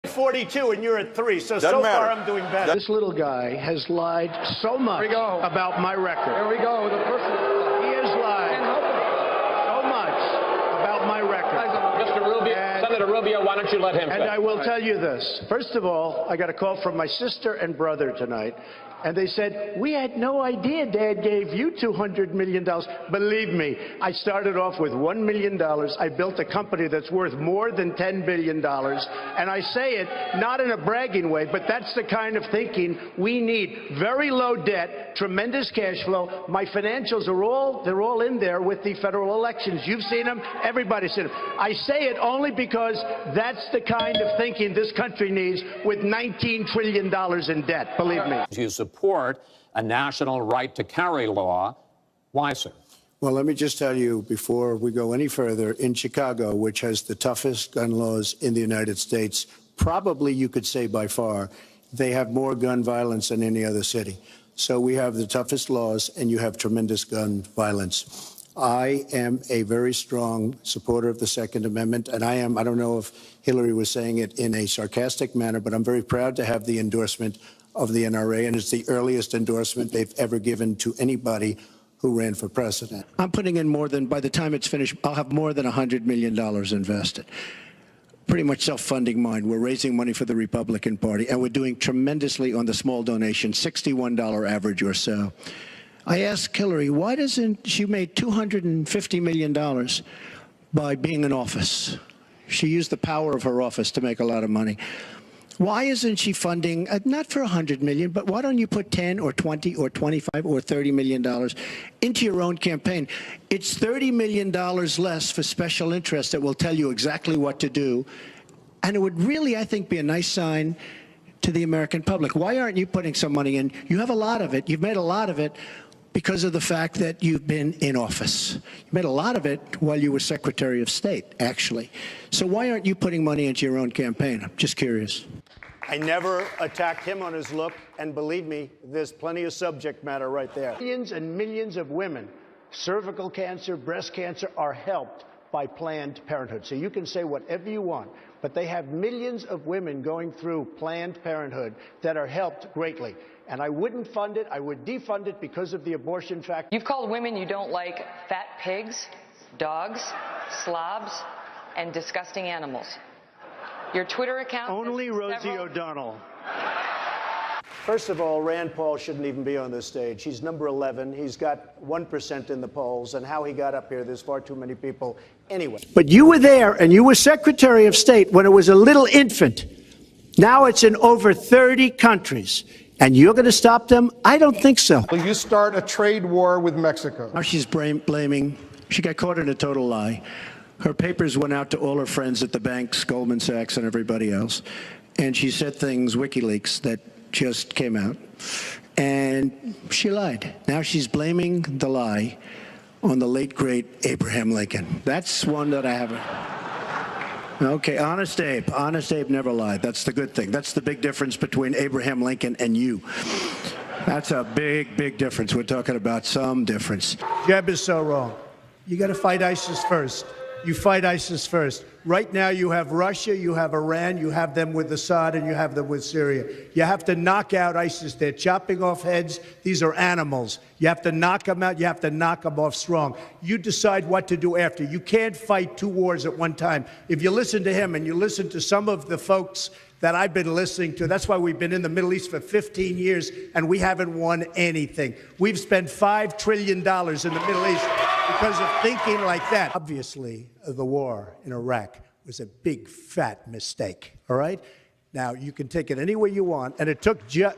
42 and you're at 3, so far I'm doing better. This little guy has lied so much about my record. Here we go. The person. He has lied so much about my record. Mr. Rubio, Senator Rubio, why don't you let him? And I will tell you this. First of all, I got a call from my sister and brother tonight. And they said, we had no idea Dad gave you $200 million. Believe me, I started off with $1 million. I built a company that's worth more than $10 billion. And I say it not in a bragging way, but that's the kind of thinking we need. Very low debt, tremendous cash flow. My financials they're all in there with the federal elections. You've seen them. Everybody's seen them. I say it only because that's the kind of thinking this country needs with $19 trillion in debt. Believe me. You support a national right to carry law. Why, sir? Well, let me just tell you before we go any further, in Chicago, which has the toughest gun laws in the United States, probably you could say by far, they have more gun violence than any other city. So we have the toughest laws and you have tremendous gun violence. I am a very strong supporter of the Second Amendment, and I don't know if Hillary was saying it in a sarcastic manner, but I'm very proud to have the endorsement of the NRA, and it's the earliest endorsement they've ever given to anybody who ran for president. I'm putting in more than, by the time it's finished, I'll have more than $100 million invested. Pretty much self-funding mine. We're raising money for the Republican Party, and we're doing tremendously on the small donation, $61 average or so. I asked Hillary, why doesn't she made $250 million by being in office? She used the power of her office to make a lot of money. Why isn't she funding, not for $100 million, but why don't you put 10 or 20 or 25 or $30 million into your own campaign? It's $30 million less for special interests that will tell you exactly what to do. And it would really, I think, be a nice sign to the American public. Why aren't you putting some money in? You have a lot of it. You've made a lot of it because of the fact that you've been in office. You made a lot of it while you were Secretary of State, actually. So why aren't you putting money into your own campaign? I'm just curious. I never attacked him on his look, and believe me, there's plenty of subject matter right there. Millions and millions of women, cervical cancer, breast cancer, are helped by Planned Parenthood. So you can say whatever you want, but they have millions of women going through Planned Parenthood that are helped greatly. And I wouldn't fund it. I would defund it because of the abortion factor. You've called women you don't like fat pigs, dogs, slobs, and disgusting animals. Your Twitter account... Only Rosie O'Donnell. First of all, Rand Paul shouldn't even be on this stage. He's number 11. He's got 1% in the polls. And how he got up here, there's far too many people anyway. But you were there, and you were Secretary of State when it was a little infant. Now it's in over 30 countries. And you're going to stop them? I don't think so. Will you start a trade war with Mexico? Now she's blaming. She got caught in a total lie. Her papers went out to all her friends at the banks, Goldman Sachs and everybody else. And she said things, WikiLeaks, that just came out. And she lied. Now she's blaming the lie on the late, great Abraham Lincoln. That's one that I haven't. Okay, Honest Abe. Honest Abe never lied. That's the good thing. That's the big difference between Abraham Lincoln and you. That's a big, big difference. We're talking about some difference. Jeb is so wrong. You got to fight ISIS first. You fight ISIS first. Right now you have Russia, you have Iran, you have them with Assad, and you have them with Syria. You have to knock out ISIS. They're chopping off heads. These are animals. You have to knock them out. You have to knock them off strong. You decide what to do after. You can't fight two wars at one time. If you listen to him and you listen to some of the folks that I've been listening to, that's why we've been in the Middle East for 15 years and we haven't won anything. We've spent $5 trillion in the Middle East because of thinking like that. Obviously, the war in Iraq was a big, fat mistake, all right? Now, you can take it any way you want, and it took Jeb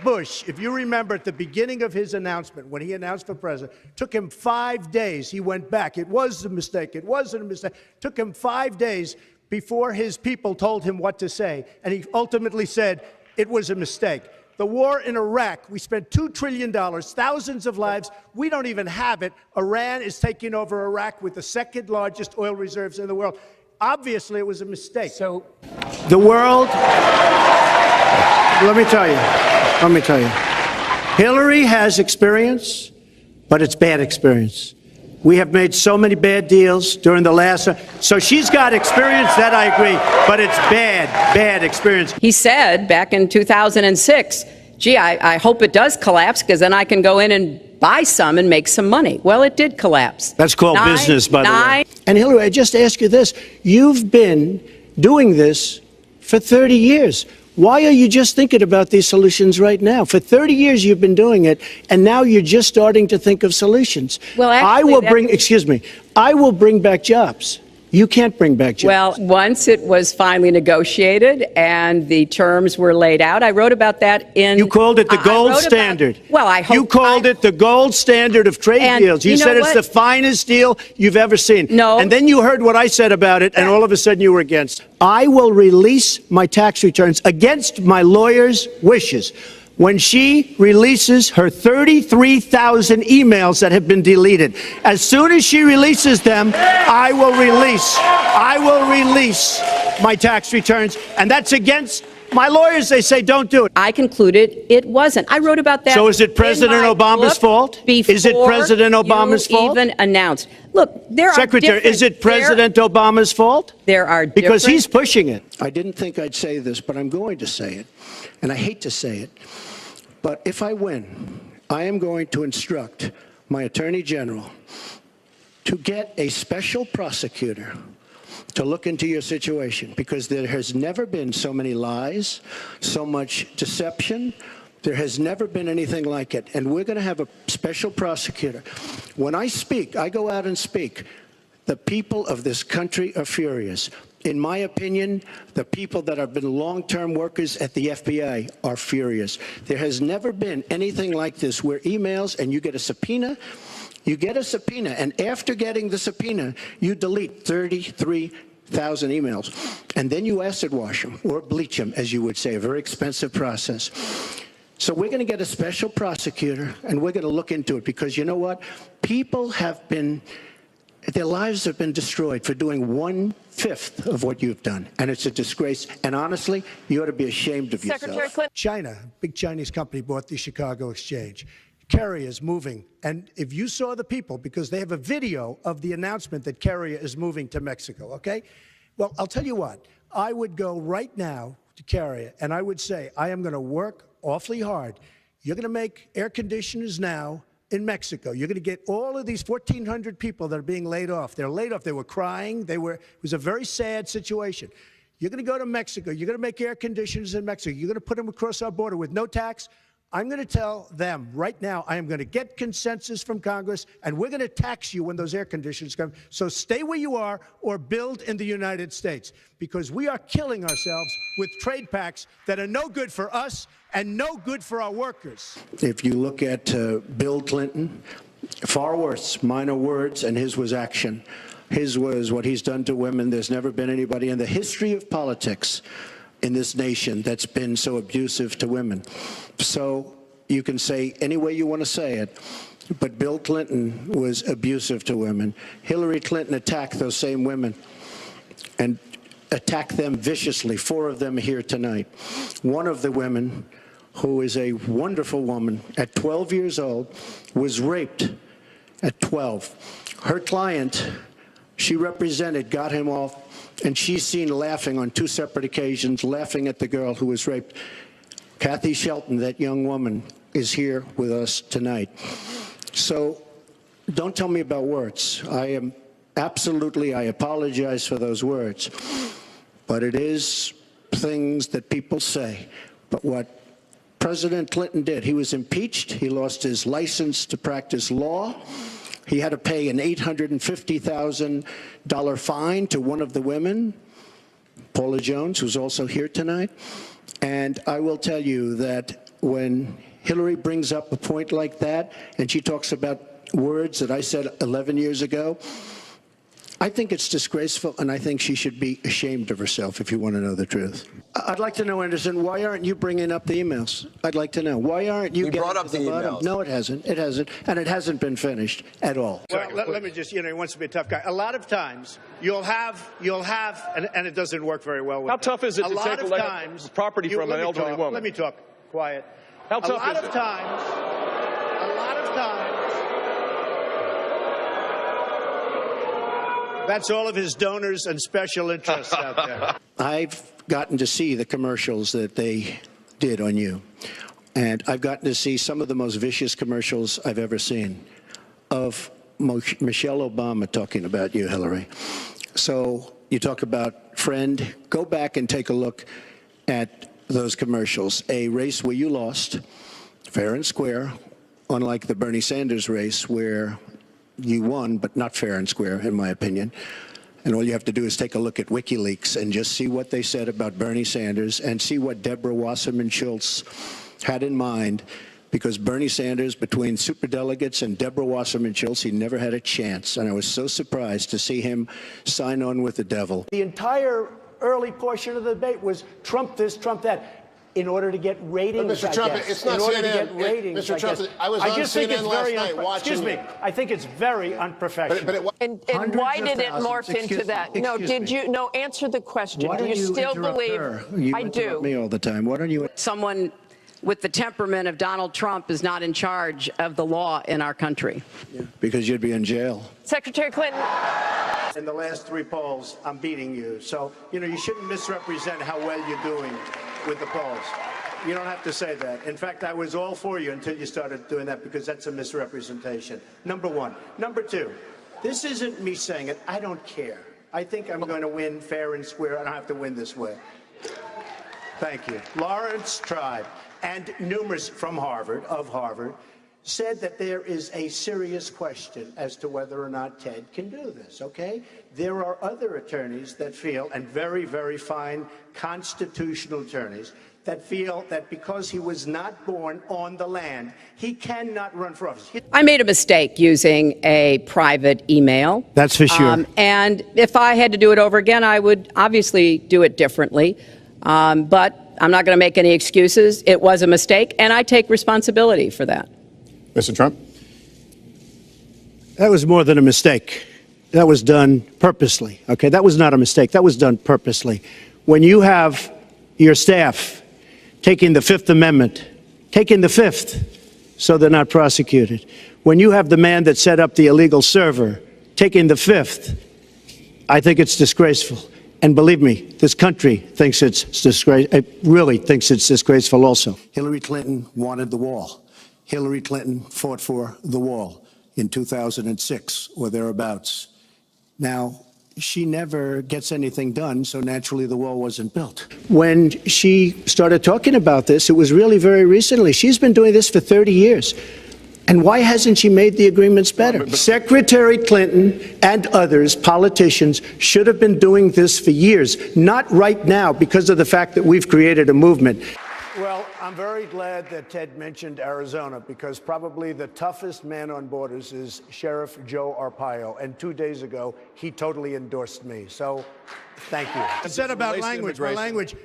Bush, if you remember at the beginning of his announcement, when he announced for president, took him 5 days. He went back. It was a mistake. It wasn't a mistake. Took him 5 days before his people told him what to say, and he ultimately said it was a mistake. The war in Iraq, we spent $2 trillion, thousands of lives. We don't even have it. Iran is taking over Iraq with the second largest oil reserves in the world. Obviously, it was a mistake. So the world, let me tell you, Hillary has experience, but it's bad experience. We have made so many bad deals during the last. So she's got experience, that I agree, but it's bad experience. He said back in 2006, gee, I hope it does collapse because then I can go in and buy some and make some money. Well, it did collapse. That's called business, by the way. And Hillary, I just ask you this. You've been doing this for 30 years. Why are you just thinking about these solutions right now? For 30 years you've been doing it, and now you're just starting to think of solutions. Well, actually, I will bring back jobs. You can't bring back jobs. Well, once it was finally negotiated and the terms were laid out, I wrote about that in... You called it the gold standard. Well, I hope... You called it the gold standard of trade deals. You said it's the finest deal you've ever seen. No. And then you heard what I said about it, and all of a sudden you were against. I will release my tax returns against my lawyer's wishes when she releases her 33,000 emails that have been deleted. As soon as she releases them, I will release my tax returns, and that's against my lawyers. They say don't do it. I concluded it wasn't. I wrote about that. So is it President Obama's fault? Is it President Obama's fault? Even announced. Look, there are Secretary, is it President Obama's fault? There are because he's pushing it. I didn't think I'd say this, but I'm going to say it, and I hate to say it. But if I win, I am going to instruct my Attorney General to get a special prosecutor to look into your situation, because there has never been so many lies, so much deception. There has never been anything like it. And we're going to have a special prosecutor. When I speak, I go out and speak. The people of this country are furious. In my opinion, the people that have been long-term workers at the FBI are furious. There has never been anything like this, where emails and you get a subpoena, and after getting the subpoena, you delete 33,000 emails. And then you acid wash them, or bleach them, as you would say, a very expensive process. So we're going to get a special prosecutor, and we're going to look into it, because you know what? People have been... Their lives have been destroyed for doing 1/5 of what you've done. And it's a disgrace. And honestly, you ought to be ashamed of yourself. China, big Chinese company, bought the Chicago Exchange. Carrier is moving. And if you saw the people, because they have a video of the announcement that Carrier is moving to Mexico, okay? Well, I'll tell you what. I would go right now to Carrier, and I would say, I am going to work awfully hard. You're going to make air conditioners now in Mexico. You're going to get all of these 1,400 people that are being laid off. They're laid off. They were crying. It was a very sad situation. You're going to go to Mexico. You're going to make air conditioners in Mexico. You're going to put them across our border with no tax. I'm going to tell them right now, I am going to get consensus from Congress, and we're going to tax you when those air conditioners come. So stay where you are or build in the United States, because we are killing ourselves with trade pacts that are no good for us and no good for our workers. If you look at Bill Clinton, far worse, minor words, and his was action. His was what he's done to women. There's never been anybody in the history of politics in this nation that's been so abusive to women. So you can say any way you want to say it, but Bill Clinton was abusive to women. Hillary Clinton attacked those same women and attacked them viciously. 4 of them here tonight. One of the women, who is a wonderful woman, at 12 years old, was raped at 12. Her client, she represented, got him off, and she's seen laughing on 2 separate occasions, laughing at the girl who was raped. Kathy Shelton, that young woman, is here with us tonight. So don't tell me about words. I apologize for those words. But it is things that people say. But what President Clinton did, he was impeached. He lost his license to practice law. He had to pay an $850,000 fine to one of the women, Paula Jones, who's also here tonight. And I will tell you that when Hillary brings up a point like that, and she talks about words that I said 11 years ago, I think it's disgraceful, and I think she should be ashamed of herself, if you want to know the truth. I'd like to know, Anderson, why aren't you bringing up the emails? I'd like to know. Why aren't you getting brought up to the bottom? emails. No, it hasn't. It hasn't. And it hasn't been finished at all. Well, let me just, he wants to be a tough guy. A lot of times, you'll have, and it doesn't work very well with How them. tough is it to take property from an elderly woman? Let me talk. Quiet. How tough is it? A lot of times, That's all of his donors and special interests out there. I've gotten to see the commercials that they did on you. And I've gotten to see some of the most vicious commercials I've ever seen of Michelle Obama talking about you, Hillary. So you talk about friend, go back and take a look at those commercials. A race where you lost, fair and square, unlike the Bernie Sanders race where you won, but not fair and square, in my opinion. And all you have to do is take a look at WikiLeaks and just see what they said about Bernie Sanders and see what Deborah Wasserman Schultz had in mind, because Bernie Sanders, between superdelegates and Deborah Wasserman Schultz, he never had a chance. And I was so surprised to see him sign on with the devil. The entire early portion of the debate was Trump this, Trump that. In order to get ratings, Mr. Trump, it's not in order CNN. to get ratings, Mr. Trump, I was on CNN last night watching. Excuse me. I think it's very unprofessional. And why did it morph into that? No, did you? No, answer the question. Why Do don't you still interrupt believe? her? You I interrupt do. me all the time. Why don't you? Someone with the temperament of Donald Trump is not in charge of the law in our country. Because you'd be in jail. Secretary Clinton. In the last 3 polls, I'm beating you. So, you shouldn't misrepresent how well you're doing with the polls. You don't have to say that. In fact, I was all for you until you started doing that, because that's a misrepresentation. Number one. Number two, this isn't me saying it. I don't care. I think I'm going to win fair and square. I don't have to win this way. Thank you. Lawrence Tribe and numerous from Harvard, said that there is a serious question as to whether or not Ted can do this, okay? There are other attorneys that feel, and very, very fine constitutional attorneys, that feel that because he was not born on the land, he cannot run for office. I made a mistake using a private email. That's for sure. And if I had to do it over again, I would obviously do it differently. But I'm not going to make any excuses. It was a mistake, and I take responsibility for that. Mr. Trump? That was more than a mistake. That was done purposely, okay? That was not a mistake. That was done purposely. When you have your staff taking the Fifth Amendment, taking the Fifth, so they're not prosecuted. When you have the man that set up the illegal server taking the Fifth, I think it's disgraceful. And believe me, this country thinks it's disgraceful. It really thinks it's disgraceful also. Hillary Clinton wanted the wall. Hillary Clinton fought for the wall in 2006 or thereabouts. Now, she never gets anything done, so naturally the wall wasn't built. When she started talking about this, it was really very recently. She's been doing this for 30 years. And why hasn't she made the agreements better? Secretary Clinton and others, politicians, should have been doing this for years, not right now because of the fact that we've created a movement. Well, I'm very glad that Ted mentioned Arizona, because probably the toughest man on borders is Sheriff Joe Arpaio. And 2 days ago, he totally endorsed me. So thank you. I said about language, my language.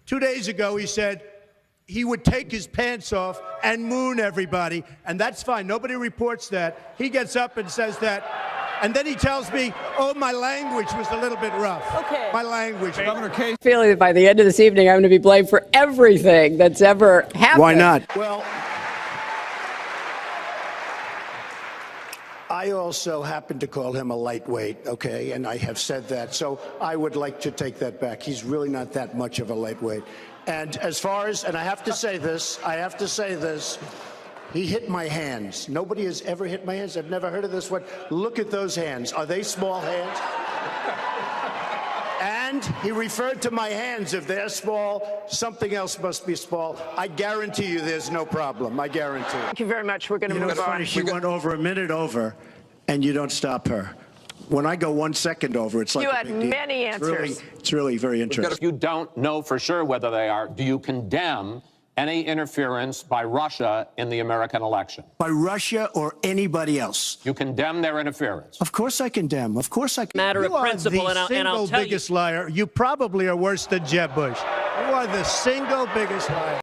2 days ago, he said he would take his pants off and moon everybody. And that's fine. Nobody reports that. He gets up and says that. And then he tells me, oh, my language was a little bit rough. Okay. My language. I feel that by the end of this evening, I'm going to be blamed for everything that's ever happened. Why not? Well, I also happen to call him a lightweight, okay, and I have said that, so I would like to take that back. He's really not that much of a lightweight. And as far as, and I have to say this, he hit my hands. Nobody has ever hit my hands. I've never heard of this one. Look at those hands. Are they small hands? And he referred to my hands. If they're small, something else must be small. I guarantee you there's no problem. I guarantee you. Thank you very much. We're going to You know, move it's funny, on. she went over a minute over, and you don't stop her. When I go 1 second over, it's like You a had big deal. many answers. It's really very interesting. If you don't know for sure whether they are, do you condemn any interference by Russia in the American election? By Russia or anybody else? You condemn their interference? Of course I condemn. Of course I condemn. Matter of principle, and I'll tell you. biggest liar. You probably are worse than Jeb Bush. You are the single biggest liar.